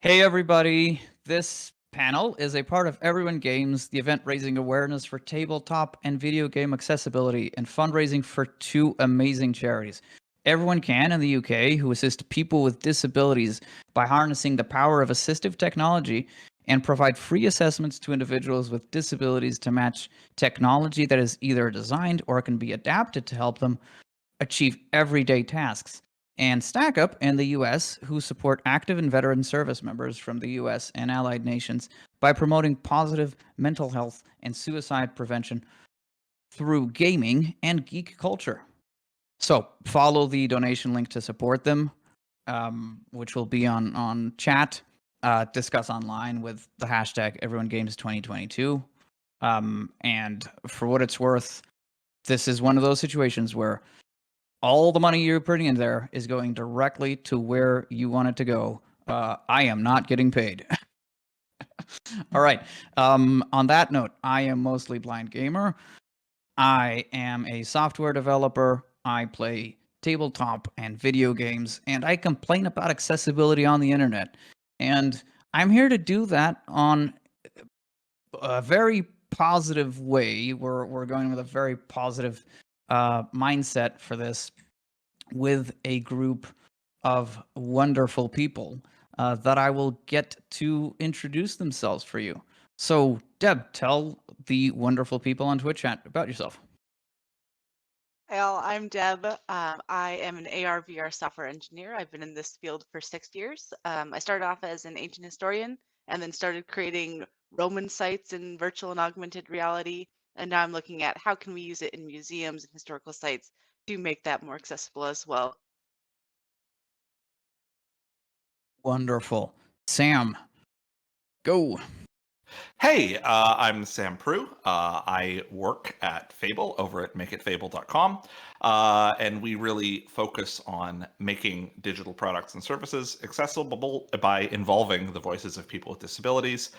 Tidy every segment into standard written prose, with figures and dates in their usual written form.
Hey everybody, this panel is a part of EveryoneGames, the event raising awareness for tabletop and video game accessibility and fundraising for two amazing charities. Everyone Can in the UK, who assist people with disabilities by harnessing the power of assistive technology and provide free assessments to individuals with disabilities to match technology that is either designed or can be adapted to help them achieve everyday tasks. And StackUp in the US, who support active and veteran service members from the US and allied nations by promoting positive mental health and suicide prevention through gaming and geek culture. So follow the donation link to support them, which will be on chat. Discuss online with the hashtag EveryoneGames2022. And for what it's worth, this is one of those situations where all the money you're putting in there is going directly to where you want it to go. I am not getting paid. All right. On that note, I am MostlyBlindGamer. I am a software developer. I play tabletop and video games, and I complain about accessibility on the internet. And I'm here to do that on a very positive way. We're going with a very positive mindset for this, with a group of wonderful people that I will get to introduce themselves for you. So, Deb, tell the wonderful people on Twitch chat about yourself. Well, I'm Deb. I am an AR/VR software engineer. I've been in this field for 6 years. I started off as an ancient historian and then started creating Roman sites in virtual and augmented reality. And now I'm looking at how can we use it in museums and historical sites to make that more accessible as well. Wonderful. Sam, go. Hey, I'm Sam Proulx. I work at Fable over at makeitfable.com, and we really focus on making digital products and services accessible by involving the voices of people with disabilities.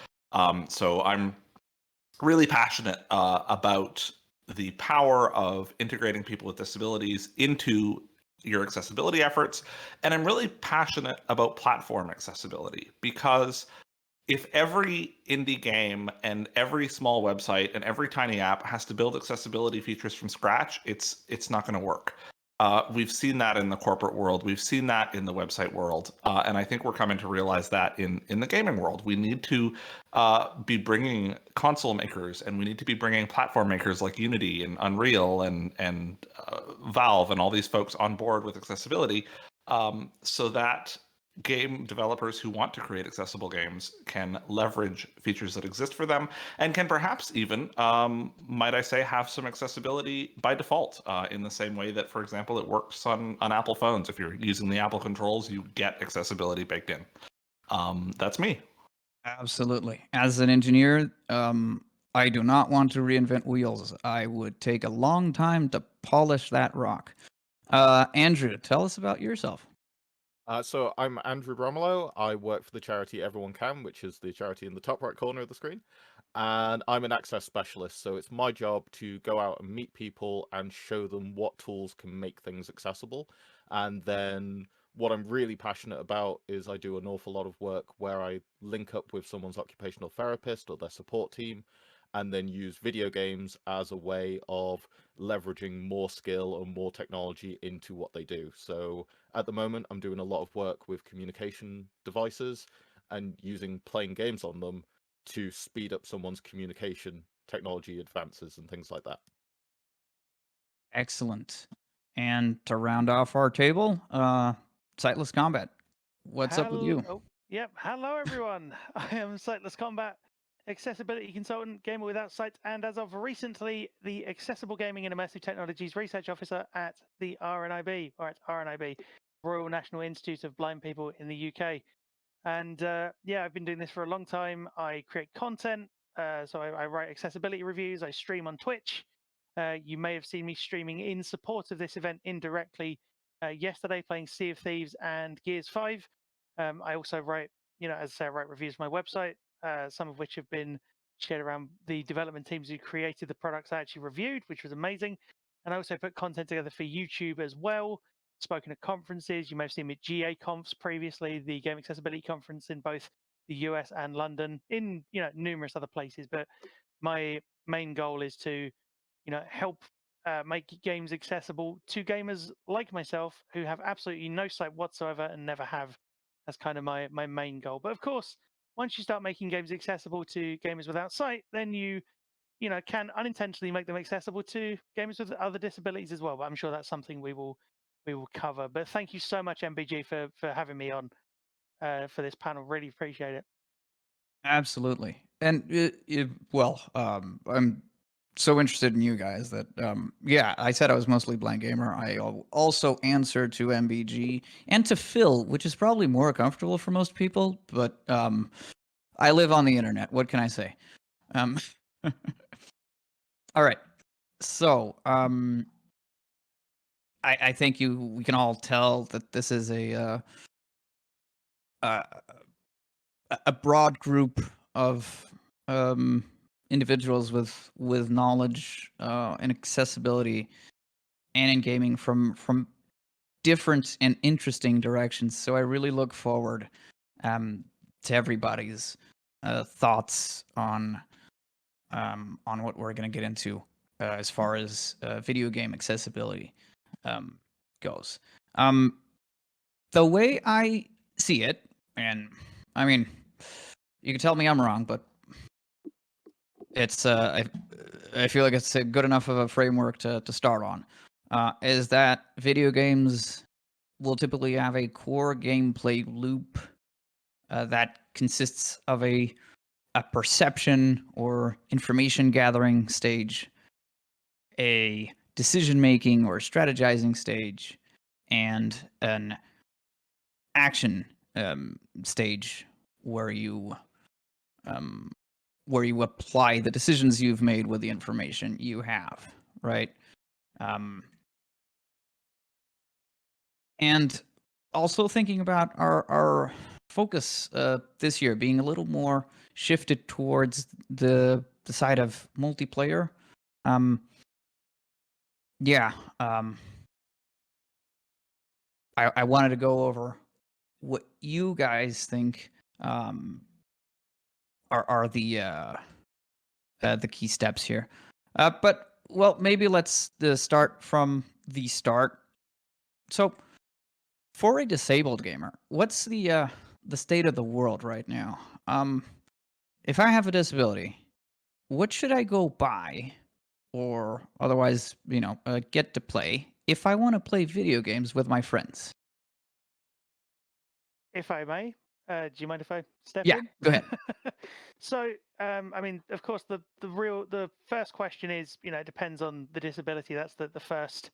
So I'm really passionate about the power of integrating people with disabilities into your accessibility efforts, and I'm really passionate about platform accessibility because if every indie game and every small website and every tiny app has to build accessibility features from scratch, it's not going to work. We've seen that in the corporate world. We've seen that in the website world, and I think we're coming to realize that in the gaming world. We need to be bringing console makers, and we need to be bringing platform makers like Unity and Unreal and Valve and all these folks on board with accessibility, so that game developers who want to create accessible games can leverage features that exist for them and can perhaps even, might I say, have some accessibility by default in the same way that, for example, it works on Apple phones. If you're using the Apple controls, you get accessibility baked in. That's me. Absolutely. As an engineer, I do not want to reinvent wheels. I would take a long time to polish that rock. Andrew, tell us about yourself. So I'm Andrew Bromilow. I work for the charity Everyone Can, which is the charity in the top right corner of the screen. And I'm an access specialist, so it's my job to go out and meet people and show them what tools can make things accessible. And then what I'm really passionate about is I do an awful lot of work where I link up with someone's occupational therapist or their support team, and then use video games as a way of leveraging more skill and more technology into what they do. So at the moment, I'm doing a lot of work with communication devices and using playing games on them to speed up someone's communication technology advances and things like that. Excellent. And to round off our table, SightlessKombat. What's up with you? Yep. Hello, everyone. I am SightlessKombat, accessibility consultant, gamer without sight, and as of recently, the Accessible Gaming and Immersive Technologies Research Officer at the RNIB, or at RNIB, Royal National Institute of Blind People in the UK. And yeah, I've been doing this for a long time. I create content, so I write accessibility reviews. I stream on Twitch. You may have seen me streaming in support of this event indirectly yesterday, playing Sea of Thieves and Gears 5. I also write, as I say, I write reviews on my website, some of which have been shared around the development teams who created the products I actually reviewed, which was amazing. And I also put content together for YouTube as well. spoken at conferences. You may have seen me at GA Conference previously, the Game Accessibility Conference in both the US and London, in numerous other places. But my main goal is to help make games accessible to gamers like myself who have absolutely no sight whatsoever and never have. That's kind of my main goal. But of course, once you start making games accessible to gamers without sight, then you can unintentionally make them accessible to gamers with other disabilities as well. But I'm sure that's something we will cover. But thank you so much, MBG, for having me on for this panel. Really appreciate it. Absolutely. And I'm so interested in you guys that yeah, I said I was mostly blind gamer. I also answer to MBG and to Phil, which is probably more comfortable for most people, but I live on the internet. What can I say? All right. So, I think we can all tell that this is a broad group of individuals with knowledge and accessibility and in gaming from different and interesting directions. So I really look forward to everybody's thoughts on what we're going to get into as far as video game accessibility goes. The way I see it, and I mean, you can tell me I'm wrong, but it's I feel like it's a good enough of a framework to start on. Is that video games will typically have a core gameplay loop that consists of a perception or information gathering stage, a decision making or strategizing stage, and an action stage where you apply the decisions you've made with the information you have, right? And also thinking about our focus this year being a little more shifted towards the side of multiplayer. I wanted to go over what you guys think are the key steps here. But well, maybe let's start from the start. So, for a disabled gamer, what's the state of the world right now? If I have a disability, what should I go buy, or otherwise, get to play if I want to play video games with my friends? If I may, do you mind if I step Yeah, in? go ahead. So, I mean, of course, the first question is, it depends on the disability. That's the first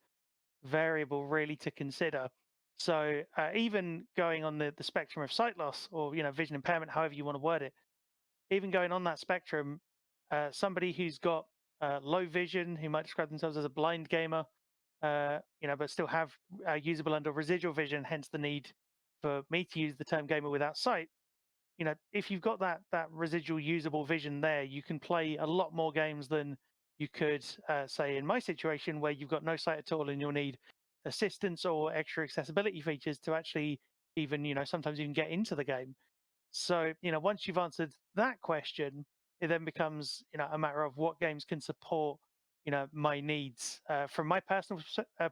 variable really to consider. So, even going on the spectrum of sight loss or vision impairment, however you want to word it, even going on that spectrum, somebody who's got low vision, who might describe themselves as a blind gamer, but still have usable and or residual vision, hence the need for me to use the term gamer without sight. If you've got that residual usable vision there, you can play a lot more games than you could, say, in my situation, where you've got no sight at all and you'll need assistance or extra accessibility features to actually even, sometimes even get into the game. So, once you've answered that question, it then becomes, a matter of what games can support, my needs. From my personal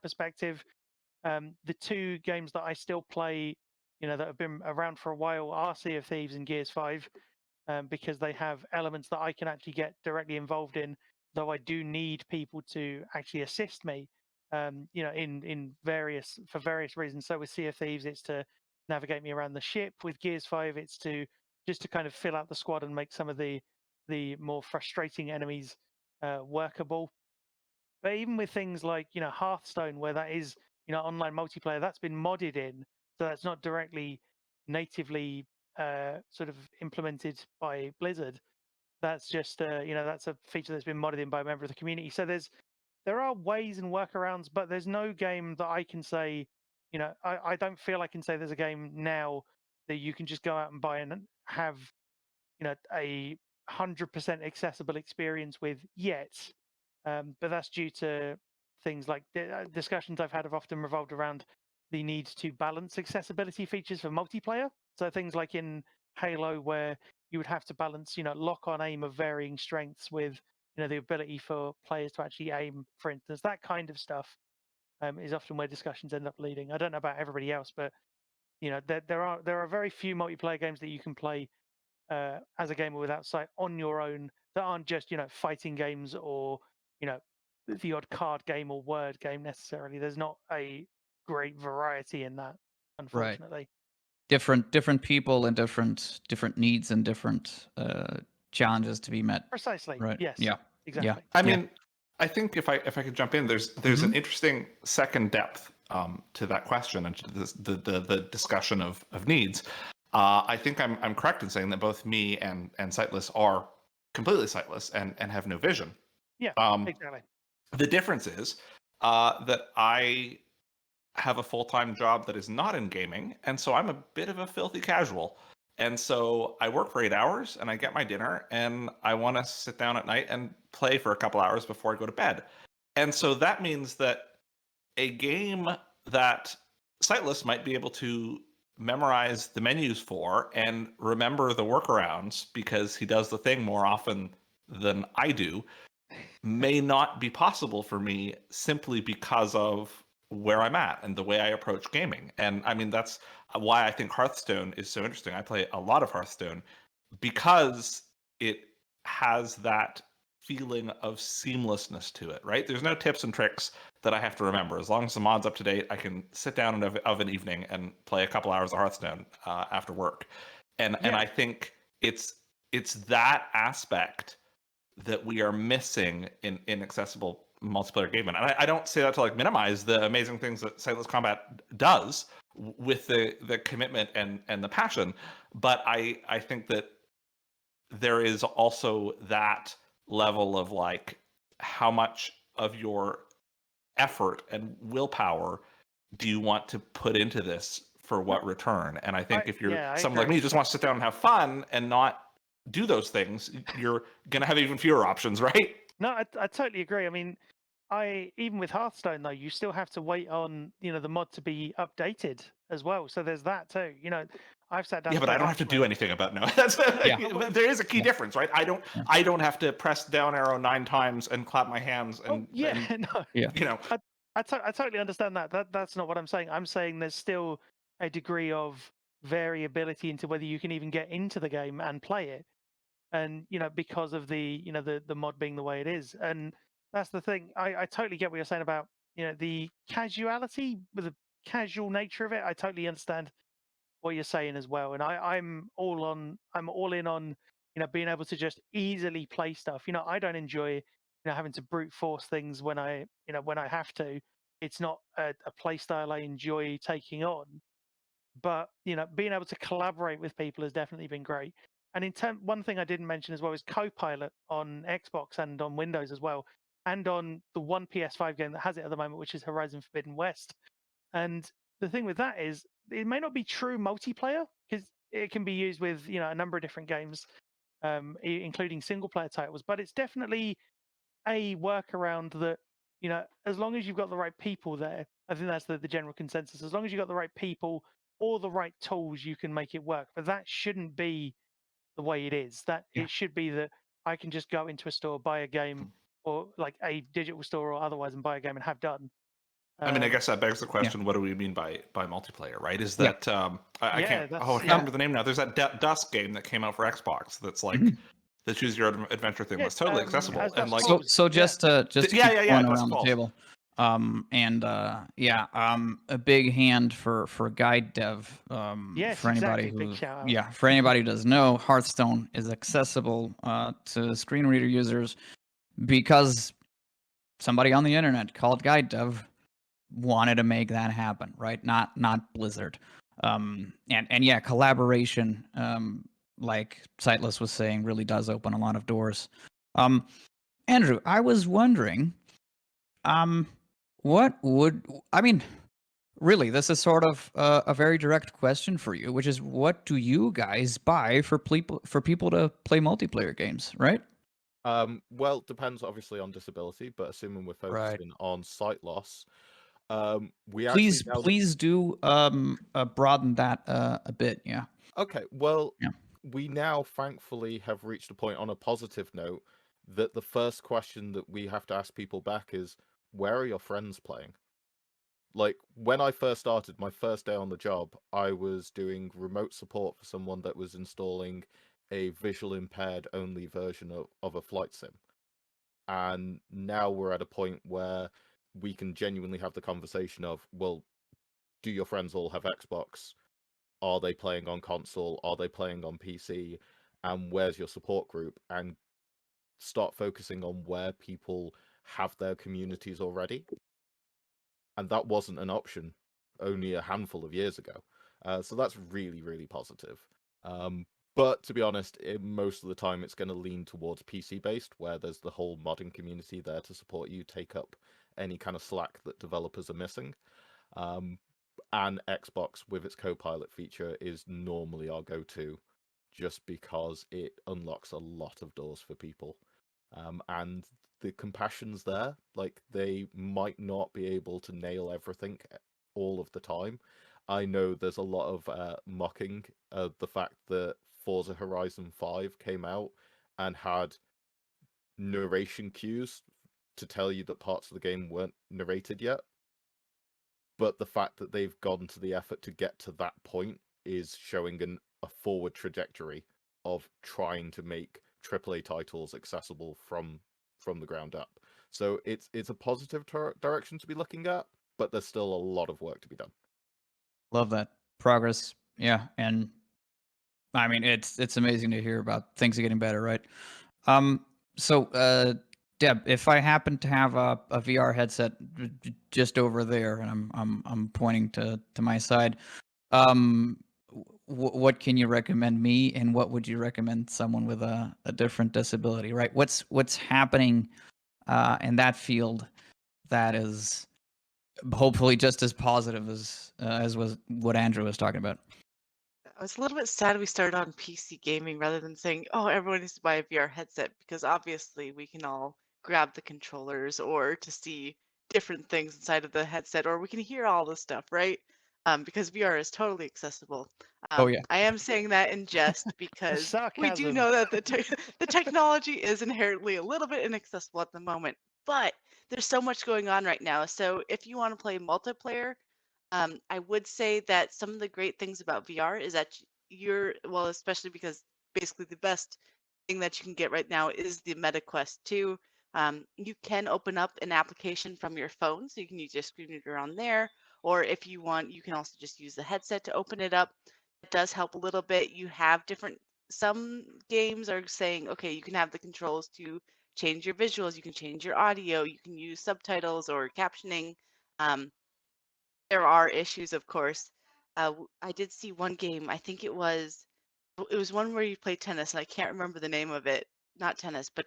perspective, the two games that I still play, that have been around for a while are Sea of Thieves and Gears 5, because they have elements that I can actually get directly involved in, though I do need people to actually assist me, in various reasons. So with Sea of Thieves, it's to navigate me around the ship. With Gears 5, it's just to kind of fill out the squad and make some of the more frustrating enemies workable. But even with things like, Hearthstone, where that is, online multiplayer, that's been modded in. So that's not directly natively sort of implemented by Blizzard. That's just, that's a feature that's been modded in by a member of the community. So there are ways and workarounds, but there's no game that I can say, I don't feel I can say there's a game now that you can just go out and buy and have, a 100% accessible experience with yet. But that's due to things like discussions I've had have often revolved around the need to balance accessibility features for multiplayer. So things like in Halo, where you would have to balance, lock-on aim of varying strengths with, the ability for players to actually aim, for instance. That kind of stuff is often where discussions end up leading. I don't know about everybody else, but there are very few multiplayer games that you can play as a gamer without sight on your own that aren't just fighting games or the odd card game or word game necessarily. There's not a great variety in that, unfortunately. Different people and different needs and different challenges to be met. Precisely. Right. Yes. Yeah. Exactly. Yeah. I mean, I think if I could jump in, there's an interesting second depth to that question and to the discussion of needs. I think I'm correct in saying that both me and Sightless are completely sightless and have no vision. Yeah. Exactly. The difference is that I have a full-time job that is not in gaming, and so I'm a bit of a filthy casual. And so I work for 8 hours and I get my dinner and I want to sit down at night and play for a couple hours before I go to bed. And so that means that a game that Sightless might be able to memorize the menus for and remember the workarounds because he does the thing more often than I do may not be possible for me simply because of where I'm at and the way I approach gaming. And I mean, that's why I think Hearthstone is so interesting. I play a lot of Hearthstone because it has that feeling of seamlessness to it, right? There's no tips and tricks that I have to remember. As long as the mod's up to date, I can sit down of an evening and play a couple hours of Hearthstone after work. And I think it's that aspect that we are missing in accessible multiplayer gaming. And I don't say that to minimize the amazing things that SightlessKombat does with the commitment and the passion, but I think that there is also that level of how much of your effort and willpower do you want to put into this for what return? And I think if you're someone like me who just wants to sit down and have fun and not do those things, you're going to have even fewer options, right? No, I totally agree. I mean, even with Hearthstone though, you still have to wait on the mod to be updated as well. So there's that too. I've sat down. Yeah, but I don't have to do anything about no. That's there is a key difference, right? I don't have to press down arrow 9 times and clap my hands and I totally understand that. That's not what I'm saying. I'm saying there's still a degree of variability into whether you can even get into the game and play it. And because of the the mod being the way it is. And that's the thing. I totally get what you're saying about the casuality, with the casual nature of it. I totally understand what you're saying as well. And I'm all in on being able to just easily play stuff. I don't enjoy having to brute force things when I have to. It's not a play style I enjoy taking on. But being able to collaborate with people has definitely been great. And one thing I didn't mention as well is Copilot on Xbox and on Windows as well, and on the one PS5 game that has it at the moment, which is Horizon Forbidden West. And the thing with that is, it may not be true multiplayer because it can be used with a number of different games, including single player titles. But it's definitely a workaround that as long as you've got the right people there, I think that's the general consensus. As long as you've got the right people or the right tools, you can make it work. But that shouldn't be the way it is. It should be that I can just go into a store, buy a game, or like a digital store or otherwise, and buy a game and have done. I mean, I guess that begs the question: what do we mean by multiplayer? Right? Is that I can't remember the name now. There's that Dusk game that came out for Xbox. That's like the choose your adventure thing. That's totally accessible. And so just to keep going around the table. A big hand for guide dev. For anybody who for anybody who doesn't know, Hearthstone is accessible to screen reader users because somebody on the internet called guide dev wanted to make that happen, right? Not Blizzard. Collaboration, like Sightless was saying, really does open a lot of doors. Andrew, I was wondering, really, this is sort of a very direct question for you, which is, what do you guys buy for people to play multiplayer games, right? Well, depends obviously on disability, but assuming we're focusing on sight loss, We actually Please, now please do broaden that a bit. Yeah. Okay, well, Yeah. we now thankfully have reached a point on a positive note that the first question that we have to ask people back is, where are your friends playing? Like, when I first started, my first day on the job, I was doing remote support for someone that was installing a visual impaired only version of a flight sim. And now we're at a point where we can genuinely have the conversation of, well, do your friends all have Xbox? Are they playing on console? Are they playing on PC? And where's your support group? And start focusing on where people have their communities already. And that wasn't an option only a handful of years ago. So that's really, really positive. But to be honest, most of the time it's going to lean towards PC based, where there's the whole modding community there to support you, take up any kind of slack that developers are missing. And Xbox with its Copilot feature is normally our go-to, just because it unlocks a lot of doors for people. And the compassion's there. Like, they might not be able to nail everything all of the time. I know there's a lot of mocking of the fact that Forza Horizon 5 came out and had narration cues to tell you that parts of the game weren't narrated yet. But the fact that they've gone to the effort to get to that point is showing a forward trajectory of trying to make AAA titles accessible from the ground up. So it's a positive direction to be looking at, but there's still a lot of work to be done. Love that progress. Yeah, and I mean it's amazing to hear about things getting better, right? So Deb, if I happen to have a VR headset just over there, and I'm pointing to my side, what can you recommend me, and what would you recommend someone with a different disability, right? What's happening in that field that is hopefully just as positive as was what Andrew was talking about? I was a little bit sad we started on PC gaming rather than saying, oh, everyone needs to buy a VR headset, because obviously we can all grab the controllers or to see different things inside of the headset, or we can hear all this stuff, right? Because VR is totally accessible. Oh yeah. I am saying that in jest because we do Sarcasm. know that the technology is inherently a little bit inaccessible at the moment, but there's so much going on right now. So if you want to play multiplayer, I would say that some of the great things about VR is that you're, well, especially because basically the best thing that you can get right now is the Meta Quest 2. You can open up an application from your phone, so you can use your screen reader on there, or if you want, you can also just use the headset to open it up. It does help a little bit. You have different, some games are saying, okay, you can have the controls to change your visuals, you can change your audio, you can use subtitles or captioning. Um, there are issues, of course. I did see one game. I think it was one where you play tennis, and I can't remember the name of it. Not tennis, but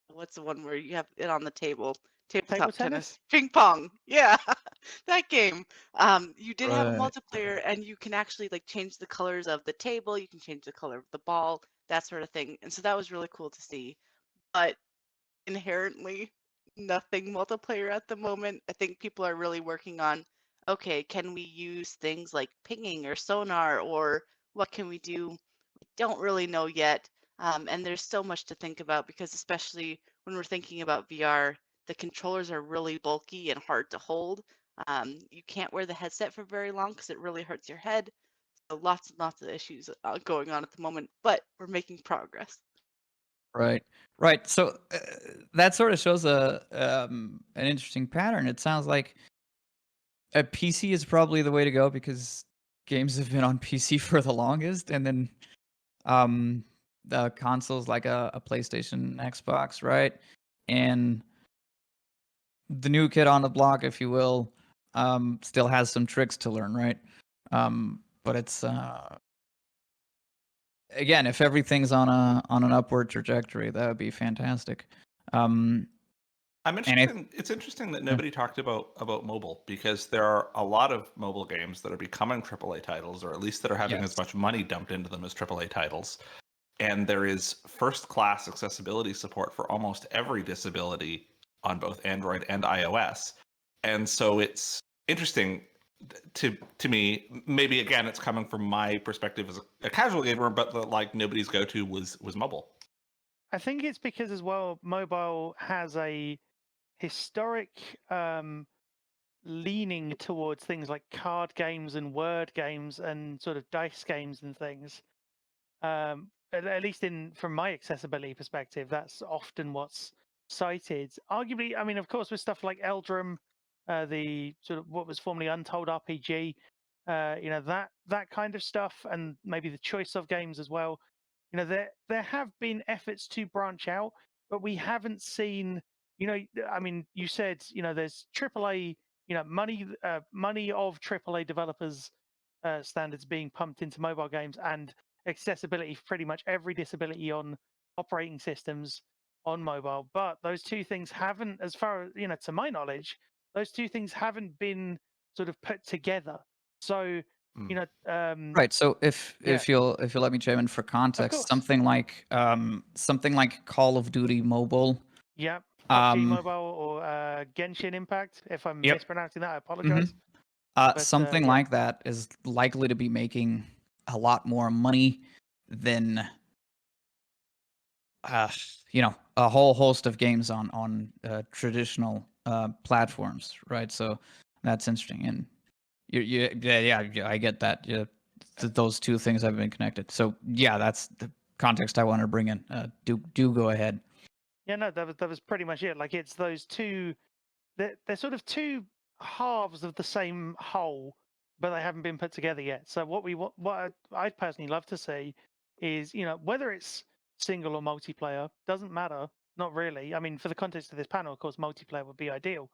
what's the one where you have it on the table? Table Tabletop tennis, tennis? ping pong. Yeah, that game. You did have a Right. multiplayer, and you can actually like change the colors of the table. You can change the color of the ball, that sort of thing. And so that was really cool to see. But inherently nothing multiplayer at the moment. I think people are really working on, okay, can we use things like pinging or sonar, or what can we do? We don't really know yet. And there's so much to think about, because especially when we're thinking about VR, the controllers are really bulky and hard to hold. You can't wear the headset for very long because it really hurts your head. So lots and lots of issues going on at the moment, but we're making progress. Right. Right. So that sort of shows an interesting pattern. It sounds like a PC is probably the way to go because games have been on PC for the longest, and then um, the consoles like a PlayStation, Xbox, right? And the new kid on the block, if you will, still has some tricks to learn, right? But it's again, if everything's on an upward trajectory, that would be fantastic. I'm And interested. It's interesting that nobody talked about mobile, because there are a lot of mobile games that are becoming AAA titles, or at least that are having as yes. much money dumped into them as AAA titles. And there is first-class accessibility support for almost every disability on both Android and iOS. And so it's interesting to me. Maybe again, it's coming from my perspective as a casual gamer, but like nobody's go-to was mobile. I think it's because as well, mobile has a historic leaning towards things like card games and word games and sort of dice games and things. At least from my accessibility perspective, that's often what's cited. Arguably, I mean, of course, with stuff like Eldrum, the sort of what was formerly Untold RPG, that kind of stuff, and maybe the choice of games as well. There have been efforts to branch out, but we haven't seen. I mean, you said there's AAA, money of AAA developers standards being pumped into mobile games and accessibility for pretty much every disability on operating systems on mobile. But those two things haven't, as far as to my knowledge, those two things haven't been sort of put together. So Right. So if you'll let me chime in for of context, course, something like Call of Duty Mobile. yeah, PUBG Um, Mobile or Genshin Impact. If I'm Yep. mispronouncing that, I apologize. Something yeah. like that is likely to be making a lot more money than a whole host of games on traditional platforms, right? So that's interesting, and yeah, I get that. Yeah, those two things have been connected. So yeah, that's the context I wanted to bring in. Do go ahead. Yeah, no, that was pretty much it. Like it's those two, they're sort of two halves of the same whole, but they haven't been put together yet. So what I'd personally love to see is whether it's single or multiplayer doesn't matter, not really. I mean, for the context of this panel, of course, multiplayer would be ideal,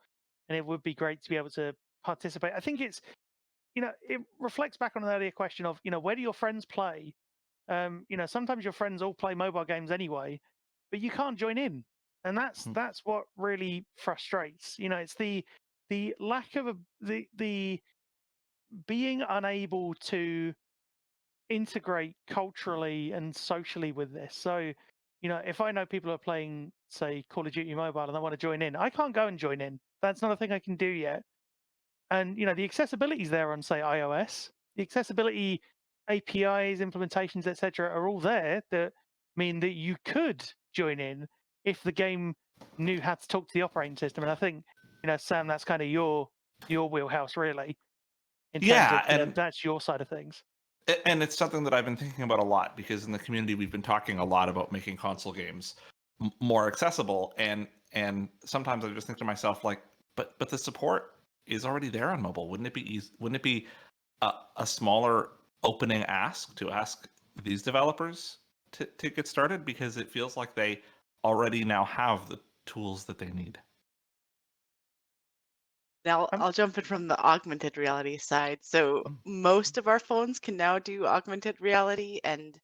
and it would be great to be able to participate. I think it's it reflects back on an earlier question of where do your friends play. Sometimes your friends all play mobile games anyway, but you can't join in, and that's what really frustrates. It's the lack of the being unable to integrate culturally and socially with this. So, if I know people are playing, say, Call of Duty Mobile, and I want to join in, I can't go and join in. That's not a thing I can do yet. And the accessibility is there on, say, iOS. The accessibility APIs, implementations, etc., are all there that mean that you could join in if the game knew how to talk to the operating system. And I think, Sam, that's kind of your wheelhouse, really, in terms of and that's your side of things. And it's something that I've been thinking about a lot because in the community we've been talking a lot about making console games more accessible, and sometimes I just think to myself like, but the support is already there on mobile. Wouldn't it be easy? Wouldn't it be a smaller opening ask to ask these developers to get started, because it feels like they already now have the tools that they need. Now I'll jump in from the augmented reality side. So most of our phones can now do augmented reality, and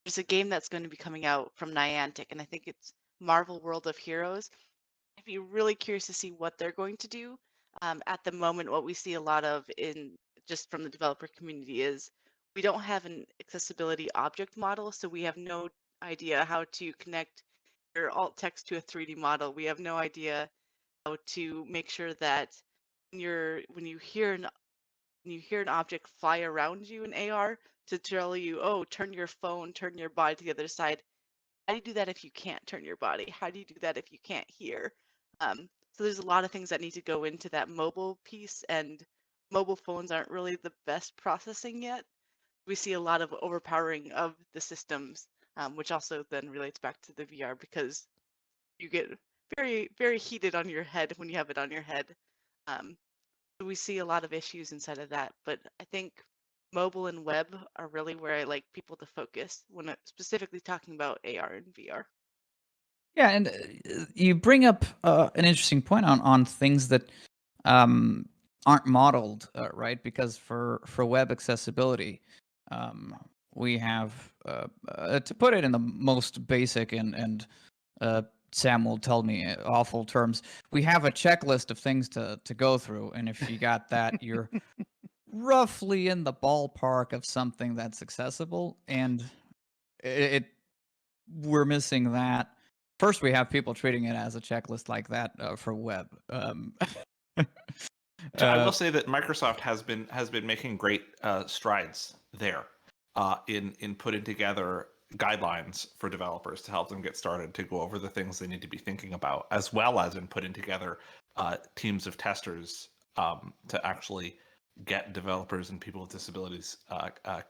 there's a game that's going to be coming out from Niantic, and I think it's Marvel World of Heroes. I'd be really curious to see what they're going to do. At the moment, what we see a lot of in just from the developer community is we don't have an accessibility object model, so we have no idea how to connect your alt text to a 3D model. We have no idea how to make sure that when you hear an object fly around you in AR to tell you, oh, turn your phone, turn your body to the other side. How do you do that if you can't turn your body? How do you do that if you can't hear? So there's a lot of things that need to go into that mobile piece, and mobile phones aren't really the best processing yet. We see a lot of overpowering of the systems, which also then relates back to the VR because you get very, very heated on your head when you have it on your head. So we see a lot of issues inside of that, but I think mobile and web are really where I like people to focus when specifically talking about AR and VR. Yeah, and you bring up an interesting point on things that aren't modeled, right? Because for web accessibility, we have to put it in the most basic and Sam will tell me awful terms. We have a checklist of things to go through, and if you got that, you're roughly in the ballpark of something that's accessible. And we're missing that. First, we have people treating it as a checklist like that for web. I will say that Microsoft has been making great strides there in putting together guidelines for developers to help them get started, to go over the things they need to be thinking about, as well as in putting together teams of testers to actually get developers and people with disabilities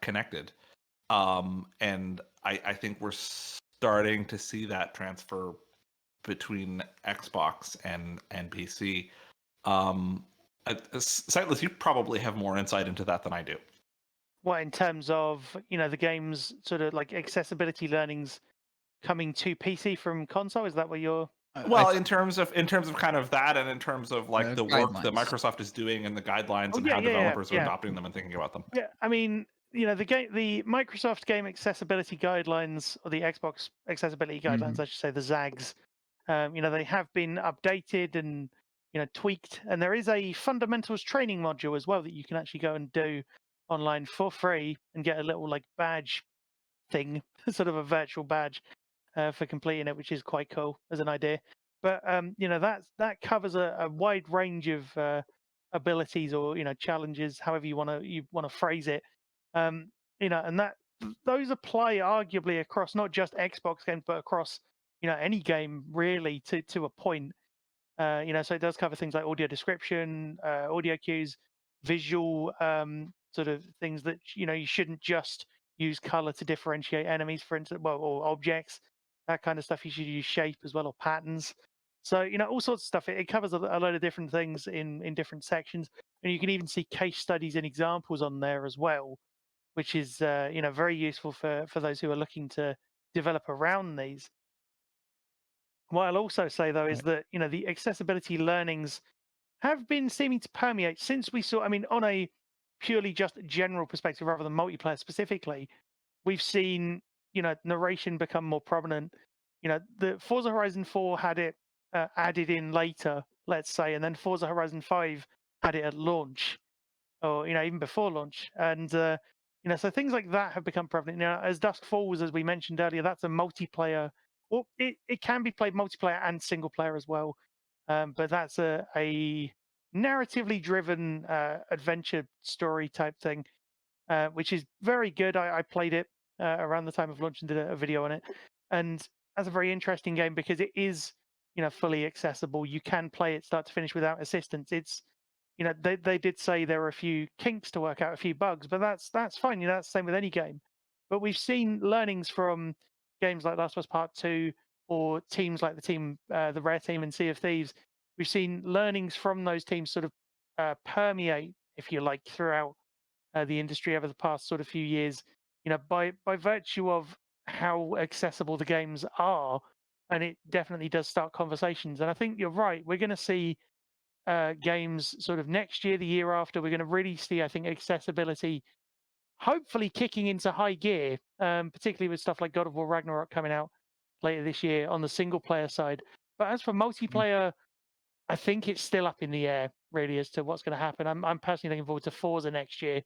connected. And I think we're starting to see that transfer between Xbox and PC. Sightless, you probably have more insight into that than I do. What, in terms of, the game's sort of like accessibility learnings coming to PC from console? Is that what you're? Well, in terms of kind of that, and in terms of like the work that guidelines. Microsoft is doing and the guidelines Oh, and yeah, how yeah, developers are yeah. adopting them and thinking about them. Yeah, I mean, the Microsoft Game Accessibility Guidelines, or the Xbox Accessibility Guidelines, I should say, the ZAGs. They have been updated and tweaked, and there is a fundamentals training module as well that you can actually go and do online for free and get a little like badge thing, sort of a virtual badge for completing it, which is quite cool as an idea. But that covers a wide range of abilities, or challenges, however you want to phrase it. And that those apply arguably across not just Xbox games, but across any game really to a point. So it does cover things like audio description, audio cues, visual sort of things that you shouldn't just use color to differentiate enemies, for instance, or objects, that kind of stuff. You should use shape as well, or patterns. So all sorts of stuff. It covers a load of different things in different sections, and you can even see case studies and examples on there as well, which is very useful for those who are looking to develop around these. What I'll also say though is that the accessibility learnings have been seeming to permeate since we saw. I mean, on a purely just general perspective rather than multiplayer specifically, we've seen narration become more prominent. The Forza Horizon 4 had it added in later, let's say, and then Forza Horizon 5 had it at launch, or even before launch, and so things like that have become prevalent. As Dusk Falls, as we mentioned earlier, that's a multiplayer. Well, it can be played multiplayer and single player as well, but that's a narratively driven adventure story type thing, which is very good. I played it around the time of launch and did a video on it, and that's a very interesting game because it is fully accessible. You can play it start to finish without assistance. It's they did say there were a few kinks to work out, a few bugs, but that's fine. That's the same with any game. But we've seen learnings from games like Last of Us Part 2, or teams like the Rare team and Sea of Thieves. We've seen learnings from those teams sort of permeate, if you like, throughout the industry over the past sort of few years. By virtue of how accessible the games are, and it definitely does start conversations. And I think you're right. We're going to see games sort of next year, the year after. We're going to really see, I think, accessibility hopefully kicking into high gear, particularly with stuff like God of War Ragnarok coming out later this year on the single player side. But as for multiplayer, I think it's still up in the air really as to what's going to happen. I'm personally looking forward to Forza next year,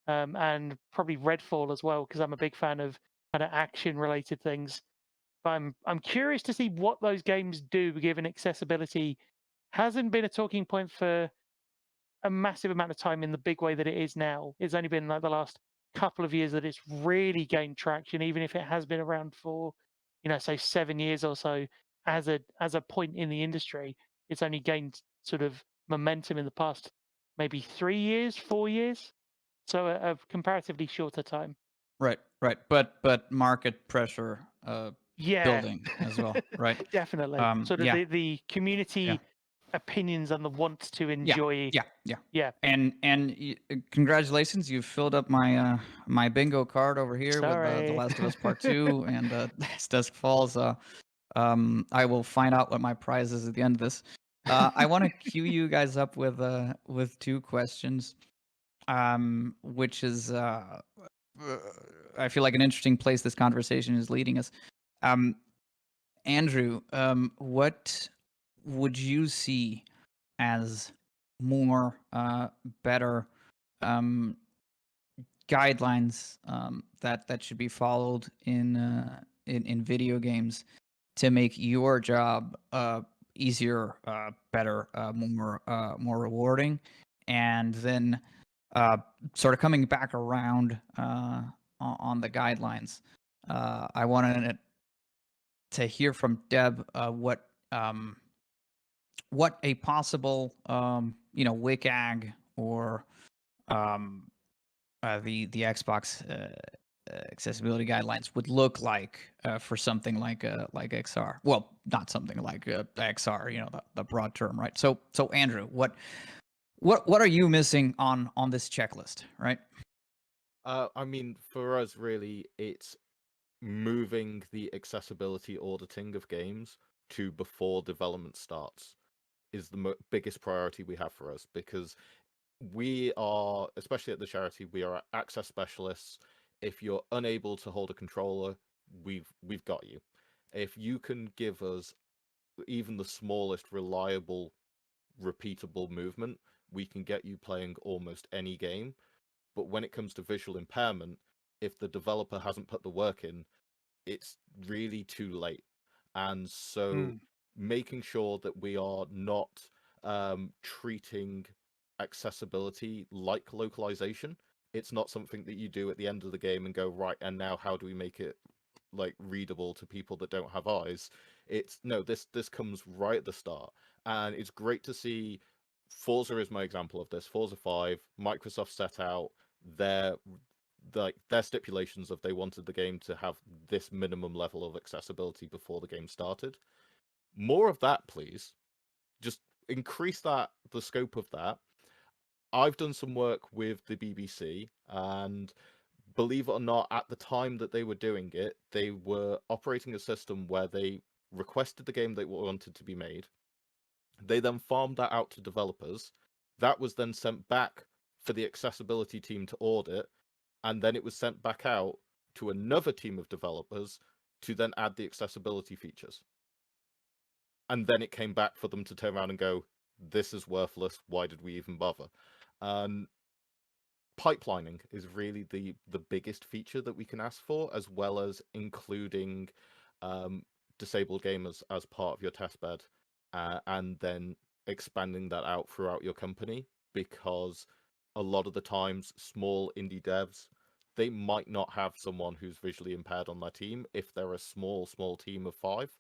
and probably Redfall as well, because I'm a big fan of kind of action related things. But I'm curious to see what those games do, given accessibility hasn't been a talking point for a massive amount of time in the big way that it is now. It's only been like the last couple of years that it's really gained traction, even if it has been around for, say 7 years or so as a point in the industry. It's only gained sort of momentum in the past maybe 3 years, 4 years. So a comparatively shorter time. Right, right. But market pressure Yeah, building as well, right? definitely. Sort of Yeah, the community yeah, opinions and the want to enjoy. yeah. And congratulations, you filled up my my bingo card over here with The Sorry. Last of Us Part 2 and Dusk Falls. I will find out what my prize is at the end of this. I want to queue you guys up with two questions, which is I feel like an interesting place this conversation is leading us. Andrew, what would you see as more better guidelines that should be followed in video games to make your job easier, better, more rewarding? and then sort of coming back around on the guidelines. I wanted to hear from Deb what a possible WCAG or the Xbox accessibility guidelines would look like for something like XR. Well, not something like XR, the broad term, right? So Andrew, what are you missing on this checklist, right? I mean, for us, really, it's moving the accessibility auditing of games to before development starts is the biggest priority we have for us, because we are, especially at the charity, we are access specialists. If you're unable to hold a controller, we've got you. If you can give us even the smallest reliable, repeatable movement, we can get you playing almost any game. But when it comes to visual impairment, if the developer hasn't put the work in, it's really too late. And so making sure that we are not treating accessibility like localization. It's not something that you do at the end of the game and go, right, and now how do we make it like readable to people that don't have eyes? It's no, this comes right at the start. And it's great to see Forza is my example of this. Forza 5, Microsoft set out their stipulations of they wanted the game to have this minimum level of accessibility before the game started. More of that, please. Just increase the scope of that. I've done some work with the BBC, and believe it or not, at the time that they were doing it, they were operating a system where they requested the game they wanted to be made. They then farmed that out to developers. That was then sent back for the accessibility team to audit, and then it was sent back out to another team of developers to then add the accessibility features. And then it came back for them to turn around and go, this is worthless, why did we even bother? Pipelining is really the biggest feature that we can ask for, as well as including disabled gamers as part of your testbed, and then expanding that out throughout your company, because a lot of the times small indie devs, they might not have someone who's visually impaired on their team if they're a small team of 5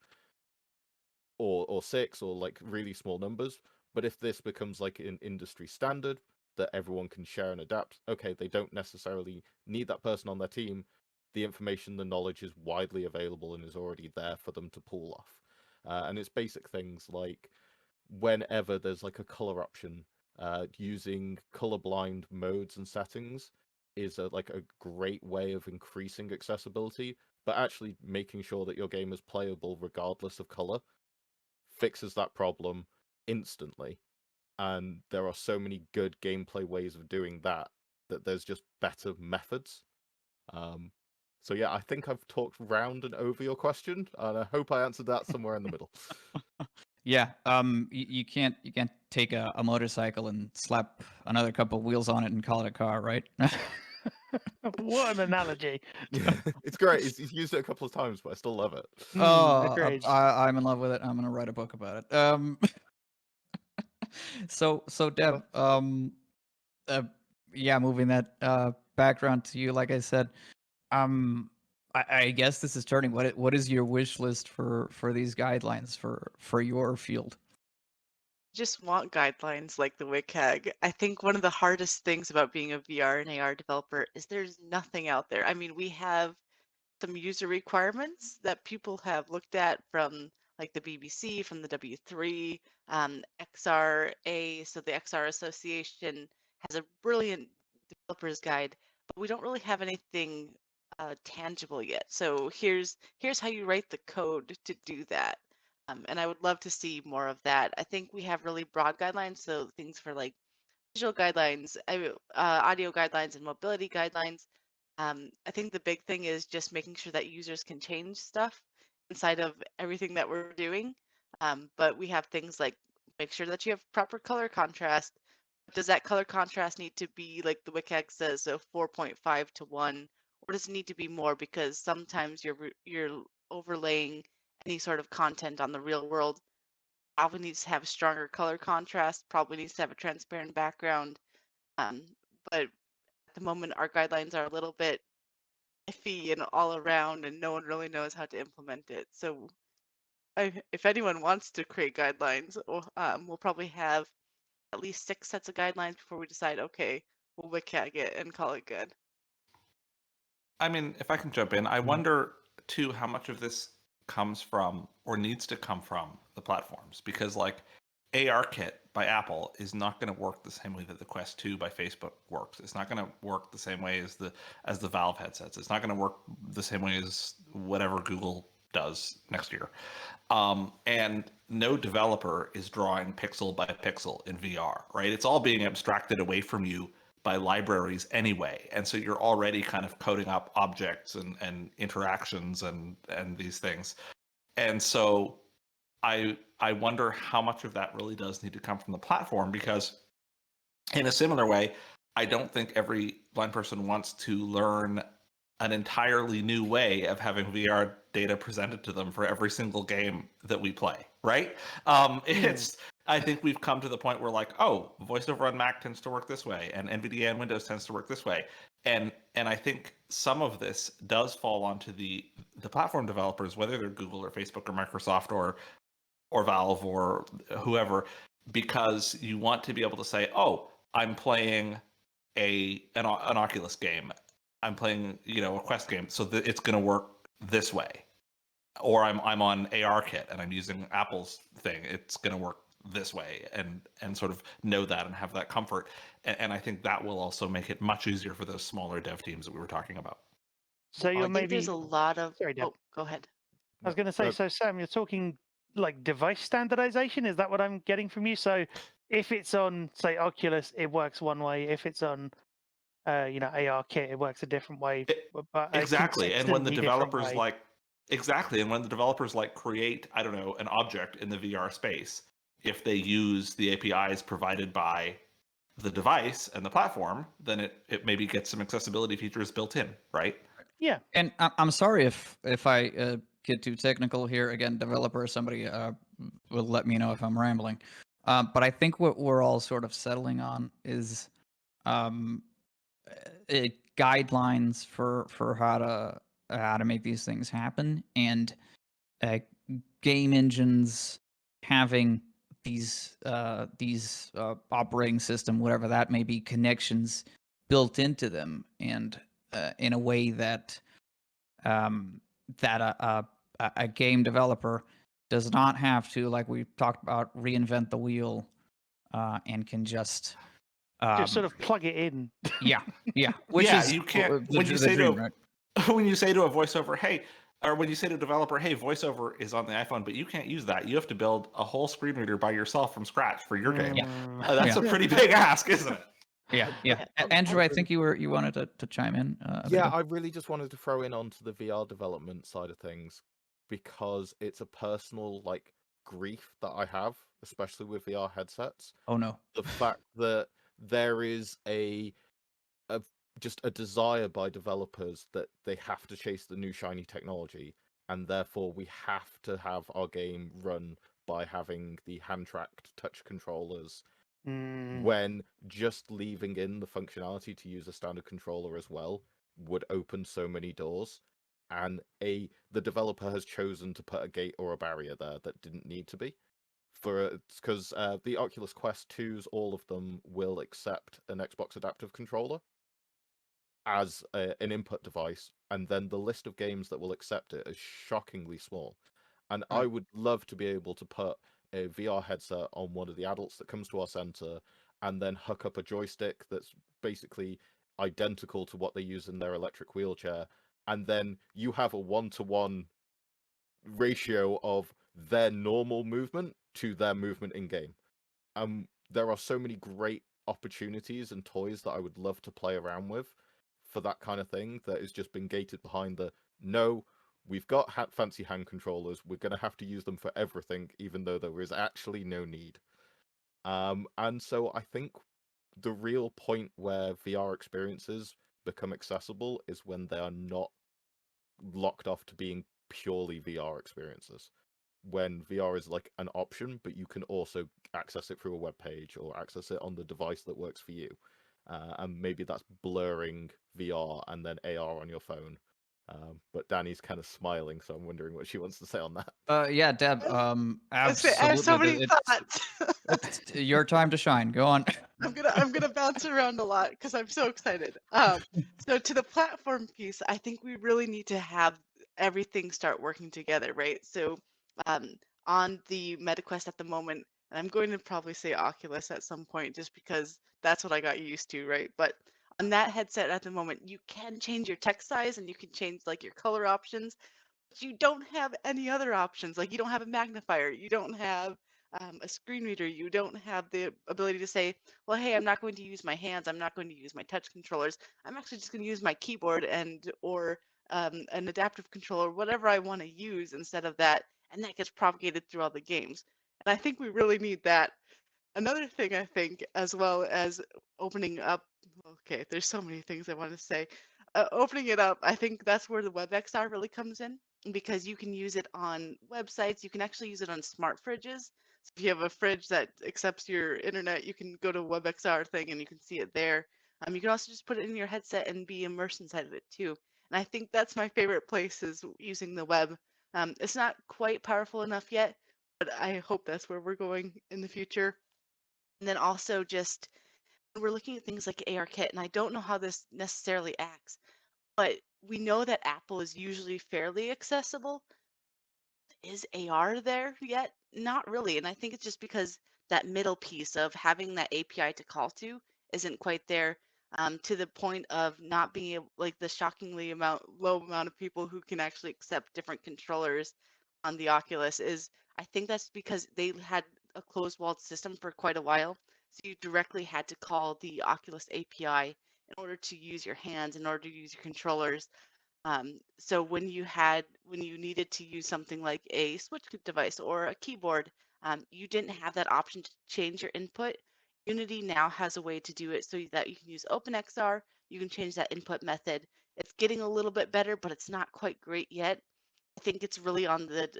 or 6 or like really small numbers. But if this becomes like an industry standard that everyone can share and adapt, okay, they don't necessarily need that person on their team. The information, the knowledge is widely available and is already there for them to pull off. And it's basic things like whenever there's like a color option, using colorblind modes and settings is a great way of increasing accessibility, but actually making sure that your game is playable regardless of color fixes that problem instantly. And there are so many good gameplay ways of doing that there's just better methods. So yeah, I think I've talked round and over your question, and I hope I answered that somewhere in the middle. Yeah. You can't take a motorcycle and slap another couple wheels on it and call it a car, right? What an analogy. It's great. He's used it a couple of times, but I still love it. Agreed. I'm in love with it. I'm gonna write a book about it. So Deb, yeah, moving that background to you, like I said, I guess this is turning. What is your wish list for these guidelines for your field? Just want guidelines like the WCAG. I think one of the hardest things about being a VR and AR developer is there's nothing out there. I mean, we have some user requirements that people have looked at from like the BBC, from the W3, XRA. So the XR Association has a brilliant developer's guide, but we don't really have anything tangible yet. So here's how you write the code to do that. And I would love to see more of that. I think we have really broad guidelines, so things for like visual guidelines, audio guidelines, and mobility guidelines. I think the big thing is just making sure that users can change stuff inside of everything that we're doing. But we have things like make sure that you have proper color contrast. Does that color contrast need to be like the WCAG says, so 4.5 to 1, or does it need to be more? Because sometimes you're overlaying any sort of content on the real world probably needs to have stronger color contrast, probably needs to have a transparent background. But at the moment, our guidelines are a little bit iffy and all around, and no one really knows how to implement it. So if anyone wants to create guidelines, we'll probably have at least 6 sets of guidelines before we decide, okay, we'll WCAG it and call it good. I mean, if I can jump in, I wonder too how much of this comes from or needs to come from the platforms, because like ARKit by Apple is not going to work the same way that the Quest 2 by Facebook works. It's not going to work the same way as the Valve headsets. It's not going to work the same way as whatever Google does next year. And no developer is drawing pixel by pixel in VR, right? It's all being abstracted away from you by libraries anyway. And so you're already kind of coding up objects and interactions and these things. And so I wonder how much of that really does need to come from the platform, because in a similar way, I don't think every blind person wants to learn an entirely new way of having VR data presented to them for every single game that we play, right? I think we've come to the point where like, oh, VoiceOver on Mac tends to work this way, and NVIDIA and Windows tends to work this way, and I think some of this does fall onto the platform developers, whether they're Google or Facebook or Microsoft or Valve or whoever, because you want to be able to say, oh, I'm playing an Oculus game, I'm playing a Quest game, so that it's going to work this way, or I'm on ARKit and I'm using Apple's thing, it's going to work this way, and sort of know that and have that comfort, and I think that will also make it much easier for those smaller dev teams that we were talking about. So you're I think there's maybe. a lot of. Sorry, Deb. Oh, go ahead. I was going to say, so Sam, you're talking like device standardization. Is that what I'm getting from you? So if it's on, say, Oculus, it works one way. If it's on, ARKit, it works a different way. But Exactly. And when the developers way. create, I don't know, an object in the VR space, if they use the APIs provided by the device and the platform, then it maybe gets some accessibility features built in, right? Yeah. And I'm sorry if I get too technical here. Again, developer, somebody will let me know if I'm rambling. But I think what we're all sort of settling on is guidelines for how to make these things happen, and game engines having these operating system, whatever that may be, connections built into them, and in a way that a game developer does not have to, like we talked about, reinvent the wheel, and can just sort of plug it in. Yeah. Which yeah, is you can't. When you say to a voiceover, hey, or when you say to a developer, hey, voiceover is on the iPhone, but you can't use that. You have to build a whole screen reader by yourself from scratch for your game. That's a pretty big ask, isn't it? Yeah. Andrew, I think you wanted to chime in. I really just wanted to throw in onto the VR development side of things, because it's a personal grief that I have, especially with VR headsets. Oh no. The fact that there is just a desire by developers that they have to chase the new shiny technology, and therefore we have to have our game run by having the hand-tracked touch controllers, when just leaving in the functionality to use a standard controller as well would open so many doors. And the developer has chosen to put a gate or a barrier there that didn't need to be. Because the Oculus Quest 2s, all of them will accept an Xbox Adaptive Controller as an input device, and then the list of games that will accept it is shockingly small. And I would love to be able to put a VR headset on one of the adults that comes to our center, and then hook up a joystick that's basically identical to what they use in their electric wheelchair, and then you have a 1-to-1 ratio of their normal movement to their movement in game. There are so many great opportunities and toys that I would love to play around with for that kind of thing that has just been gated behind no, we've got fancy hand controllers, we're going to have to use them for everything, even though there is actually no need. And so I think the real point where VR experiences become accessible is when they are not locked off to being purely VR experiences. when VR is like an option, but you can also access it through a web page or access it on the device that works for you. And maybe that's blurring VR and then AR on your phone. But Danny's kind of smiling, so I'm wondering what she wants to say on that. Yeah, Deb. I have so many Absolutely. thoughts. It's your time to shine. Go on. I'm gonna bounce around a lot because I'm so excited. So to the platform piece, I think we really need to have everything start working together, right? So um, on the MetaQuest at the moment, and I'm going to probably say Oculus at some point just because that's what I got used to, right? But on that headset at the moment, you can change your text size and you can change like your color options, you don't have any other options. Like you don't have a magnifier, you don't have a screen reader, you don't have the ability to say, well, hey, I'm not going to use my hands, I'm not going to use my touch controllers. I'm actually just going to use my keyboard and or an adaptive controller, whatever I want to use instead of that. And that gets propagated through all the games. And I think we really need that. Another thing I think, as well as opening up, okay, there's so many things I want to say. Opening it up, I think that's where the WebXR really comes in because you can use it on websites. You can actually use it on smart fridges. So if you have a fridge that accepts your internet, you can go to a WebXR thing and you can see it there. You can also just put it in your headset and be immersed inside of it too. And I think that's my favorite place is using the web. It's not quite powerful enough yet, but I hope that's where we're going in the future. And then also just we're looking at things like ARKit, and I don't know how this necessarily acts, but we know that Apple is usually fairly accessible. Is AR there yet? Not really. And I think it's just because that middle piece of having that API to call to isn't quite there, to the point of not being able, like the shockingly low amount of people who can actually accept different controllers on the Oculus is, I think that's because they had a closed walled system for quite a while. So you directly had to call the Oculus API in order to use your hands, in order to use your controllers. So when you needed to use something like a switch device or a keyboard, you didn't have that option to change your input. Unity now has a way to do it so that you can use OpenXR. You can change that input method. It's getting a little bit better, but it's not quite great yet. I think it's really on the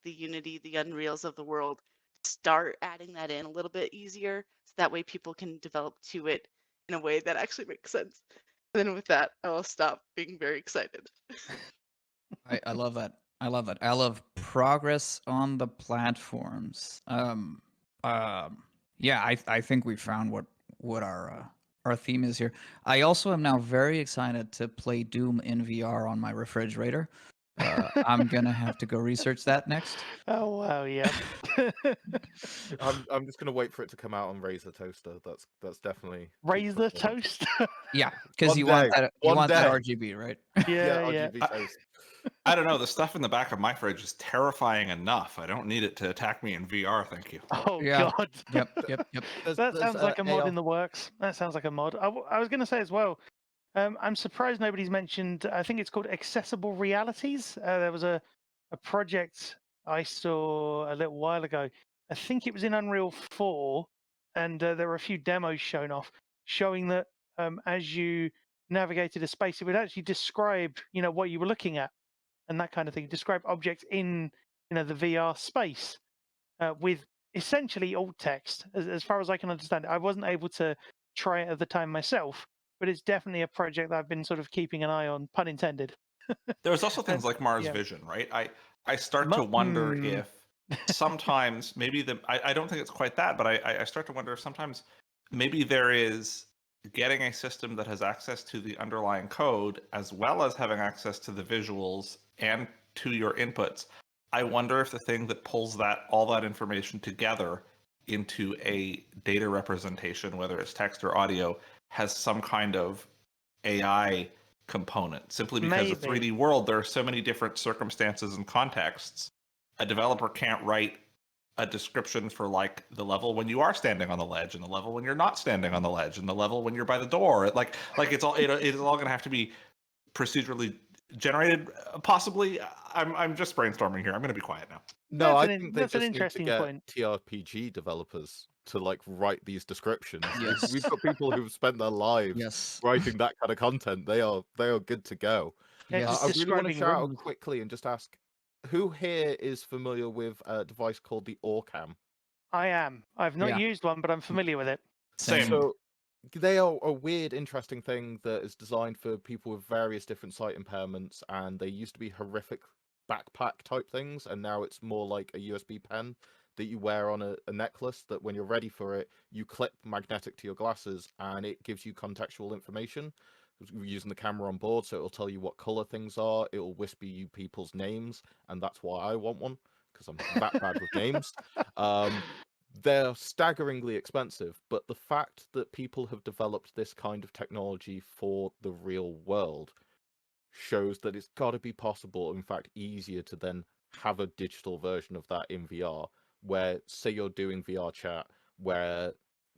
Unity, the Unreals of the world. Start adding that in a little bit easier, so that way people can develop to it in a way that actually makes sense. And then with that, I will stop being very excited. I love that. I love that. I love progress on the platforms. Yeah, I think we found what our theme is here. I also am now very excited to play Doom in VR on my refrigerator. I'm gonna have to go research that next. Oh wow, yeah. I'm just gonna wait for it to come out on Razer Toaster. That's definitely peak Raise the performance. toast. Yeah, because One you want day, that you one want that day. RGB, right? Yeah, yeah. RGB toast. I don't know. The stuff in the back of my fridge is terrifying enough. I don't need it to attack me in VR. Thank you. Oh Yeah. god. Yep. That sounds like a mod in the works. That sounds like a mod. I was going to say as well, I'm surprised nobody's mentioned, I think it's called Accessible Realities. There was a project I saw a little while ago. I think it was in Unreal 4, and there were a few demos shown off showing that as you navigated a space, it would actually describe, what you were looking at and that kind of thing, describe objects in, the VR space with essentially alt text, as far as I can understand it. I wasn't able to try it at the time myself, but it's definitely a project that I've been sort of keeping an eye on, pun intended. There's also things And- like Mars yeah. Vision, right? I start to wonder if sometimes maybe I don't think it's quite that, but I start to wonder if sometimes maybe there is getting a system that has access to the underlying code as well as having access to the visuals and to your inputs. I wonder if the thing that pulls all that information together into a data representation, whether it's text or audio, has some kind of AI component. Simply because the Maybe. 3D world, there are so many different circumstances and contexts. A developer can't write a description for like the level when you are standing on the ledge, and the level when you're not standing on the ledge, and the level when you're by the door. Like it's all going to have to be procedurally generated. Possibly, I'm just brainstorming here. I'm going to be quiet now. No, That's I an think they that's an just need to interesting get point. TRPG developers to like write these descriptions. Yes. We've got people who've spent their lives Yes. writing that kind of content. They are good to go. Yeah, Yes. just I really want to describing shout out rooms. quickly and just ask, who here is familiar with a device called the Orcam? I am. I've not Yeah. used one, but I'm familiar with it. Same. So they are a weird, interesting thing that is designed for people with various different sight impairments, and they used to be horrific backpack type things, and now it's more like a USB pen that you wear on a necklace that when you're ready for it, you clip magnetic to your glasses, and it gives you contextual information using the camera on board, so it'll tell you what color things are, it'll whisper you people's names, and that's why I want one, because I'm that bad with names. They're staggeringly expensive, but the fact that people have developed this kind of technology for the real world shows that it's got to be possible, in fact, easier to then have a digital version of that in VR, where, say, you're doing VR chat,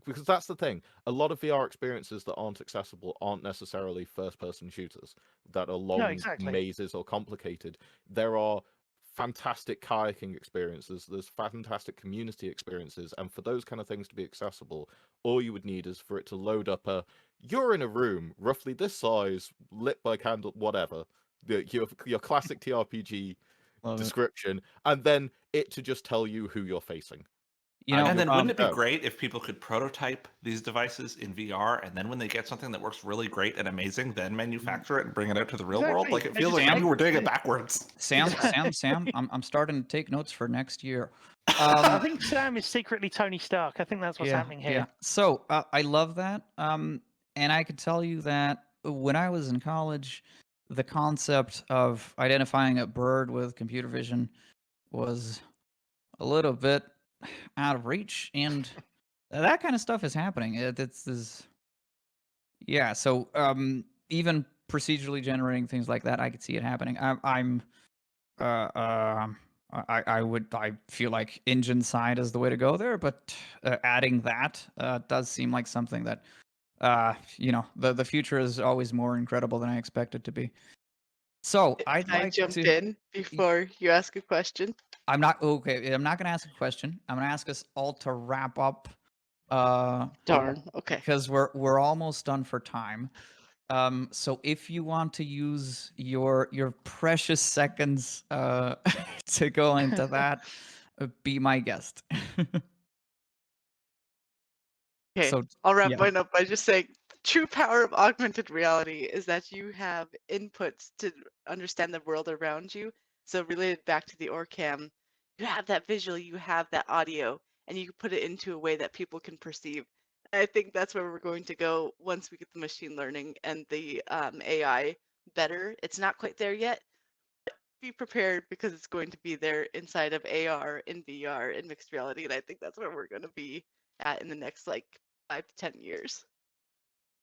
because that's the thing, a lot of VR experiences that aren't accessible aren't necessarily first-person shooters that are long exactly. mazes or complicated. There are fantastic kayaking experiences, there's fantastic community experiences, and for those kind of things to be accessible, all you would need is for it to load up you're in a room roughly this size, lit by candle, whatever, your classic TRPG Love it. description, and then it to just tell you who you're facing. You know, And then wouldn't it be go. great if people could prototype these devices in VR, and then when they get something that works really great and amazing, then manufacture it and bring it out to the real world? Exactly. Like, it They feels just like make- we were doing it backwards. Sam, I'm starting to take notes for next year. I think Sam is secretly Tony Stark. I think that's what's happening here. Yeah. So I love that. And I can tell you that when I was in college, the concept of identifying a bird with computer vision was a little bit out of reach, and that kind of stuff is happening. Yeah. So even procedurally generating things like that, I could see it happening. I feel like engine side is the way to go there, but adding that does seem like something that the future is always more incredible than I expect it to be. So I'd Can I like jump to. in before you ask a question? I'm not okay. I'm not going to ask a question. I'm going to ask us all to wrap up. Darn. Okay. Because we're almost done for time. So if you want to use your precious seconds to go into that, be my guest. Okay. So I'll wrap yeah. mine up by just saying the true power of augmented reality is that you have inputs to understand the world around you. So related back to the Orcam, you have that visual, you have that audio, and you can put it into a way that people can perceive. I think that's where we're going to go once we get the machine learning and the AI better. It's not quite there yet. Be prepared because it's going to be there inside of AR, in VR, in mixed reality, and I think that's where we're going to be at in the next like 5 to 10 years.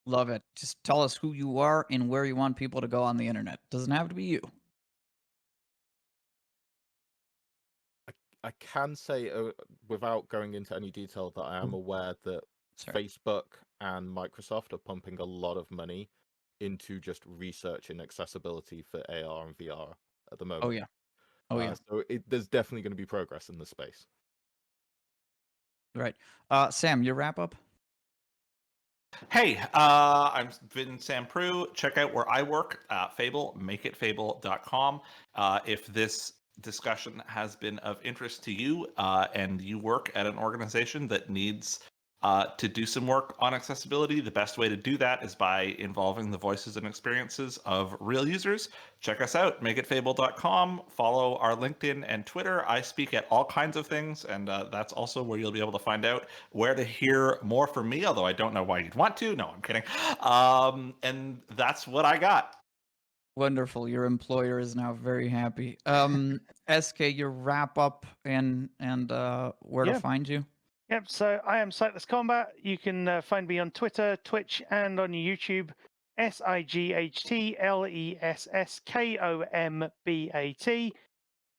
Love it. Just tell us who you are and where you want people to go on the internet. Doesn't have to be you. I can say, without going into any detail, that I am aware that Sorry. Facebook and Microsoft are pumping a lot of money into just research and accessibility for AR and VR at the moment. Oh yeah. Oh yeah. So there's definitely going to be progress in this space. Right. Sam, your wrap up? Hey, I've been Sam Proulx. Check out where I work, Fable, makeitfable.com. If this discussion has been of interest to you and you work at an organization that needs to do some work on accessibility, the best way to do that is by involving the voices and experiences of real users. Check us out, makeitfable.com. Follow our LinkedIn and Twitter. I speak at all kinds of things, and that's also where you'll be able to find out where to hear more from me, although I don't know why you'd want to. No, I'm kidding. And that's what I got. Wonderful. Your employer is now very happy. SK, your wrap up and where to find you? Yep, so I am SightlessKombat. You can find me on Twitter, Twitch, and on YouTube. SightlessKombat.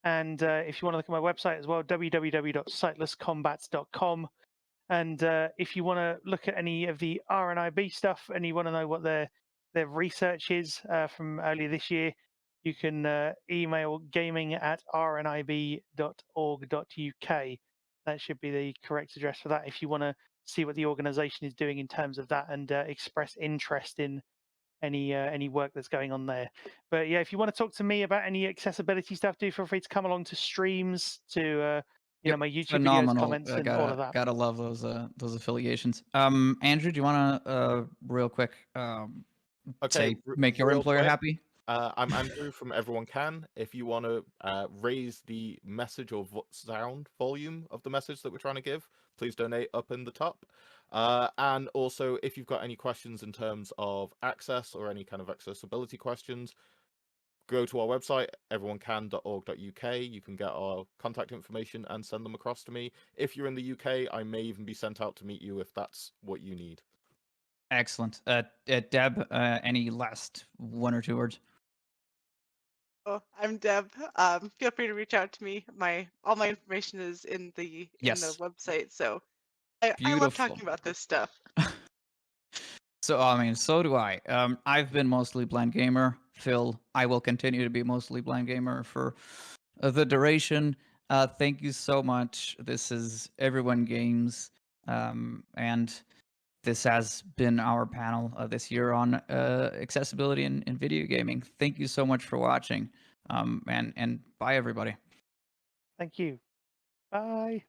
And if you want to look at my website as well, www.sightlesskombat.com. And if you want to look at any of the RNIB stuff and you want to know what their research is from earlier this year, you can email gaming@rnib.org.uk. That should be the correct address for that if you want to see what the organization is doing in terms of that and express interest in any work that's going on there. But yeah, if you want to talk to me about any accessibility stuff, do feel free to come along to streams, to you know, my YouTube videos, Phenomenal. comments, and all of that. Gotta love those affiliations. Andrew, do you want to real quick Okay, say make your real employer quick. happy? I'm Andrew from Everyone Can. If you want to raise the message or sound volume of the message that we're trying to give, please donate up in the top. And also, if you've got any questions in terms of access or any kind of accessibility questions, go to our website, everyonecan.org.uk. You can get our contact information and send them across to me. If you're in the UK, I may even be sent out to meet you if that's what you need. Excellent. Deb, any last 1 or 2 words? Oh, I'm Deb. Feel free to reach out to me. All my information is in the Yes. website. So I love Beautiful. talking about this stuff. So I mean, so do I. I've been mostly blind gamer. Phil, I will continue to be mostly blind gamer for the duration. Thank you so much. This is Everyone Games, and this has been our panel this year on accessibility in video gaming. Thank you so much for watching, and bye everybody. Thank you. Bye.